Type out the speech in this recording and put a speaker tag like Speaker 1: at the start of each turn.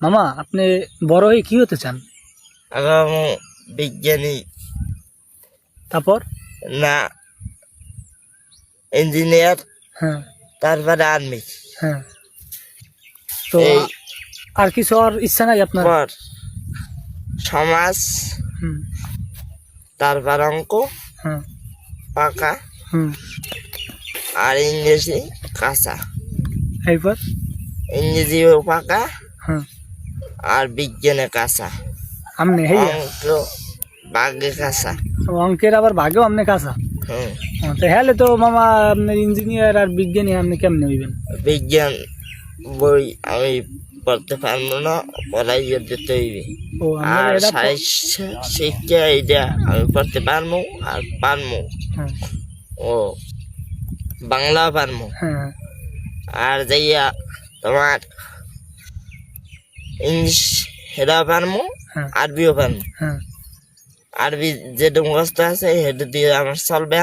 Speaker 1: মামা আপনি বড় হয়ে কি হতে চান?
Speaker 2: আগামী বিজ্ঞানী,
Speaker 1: তারপর?
Speaker 2: না ইঞ্জিনিয়ার,
Speaker 1: হ্যাঁ
Speaker 2: তারপরে আর্মি।
Speaker 1: হ্যাঁ। তো
Speaker 2: এই
Speaker 1: আর কিছু আর ইচ্ছা নাই আপনার?
Speaker 2: পর সমাজ,
Speaker 1: হুম
Speaker 2: তারপর অঙ্ক
Speaker 1: হ্যাঁ
Speaker 2: পাকা,
Speaker 1: হুম।
Speaker 2: আর ইংরেজি কাঁচা।
Speaker 1: এইবার?
Speaker 2: ইংরেজিও পাকা
Speaker 1: হ্যাঁ।
Speaker 2: আর বিজ্ঞানে কাঁচা।
Speaker 1: আমনে হেই
Speaker 2: অঙ্ক বাঘে কাঁচা।
Speaker 1: অঙ্কের আবার ভাগেও আপনি কাঁচা?
Speaker 2: হুম,
Speaker 1: তো হ্যাঁ তো মামা আপনার ইঞ্জিনিয়ার আর বিজ্ঞানী আপনি কেমনে হইবেন?
Speaker 2: বিজ্ঞান বই আমি পড়তে পারবো না, পড়াইয়া দিতে হইবে।
Speaker 1: ও আপনার
Speaker 2: আর
Speaker 1: এটা
Speaker 2: সাহিত্য শিক্ষা এইটা আমি পড়তে পারবো আর পারবো।
Speaker 1: হ্যাঁ
Speaker 2: ও বাংলা পারবো।
Speaker 1: হ্যাঁ
Speaker 2: আর যাইয়া তোমার ইংলিশ হেরা পারবো,
Speaker 1: হ্যাঁ
Speaker 2: আরবিও পারবো।
Speaker 1: হ্যাঁ।
Speaker 2: আরবি যেটা মুখস্থ আছে সেটা দিয়ে আমার চলবে।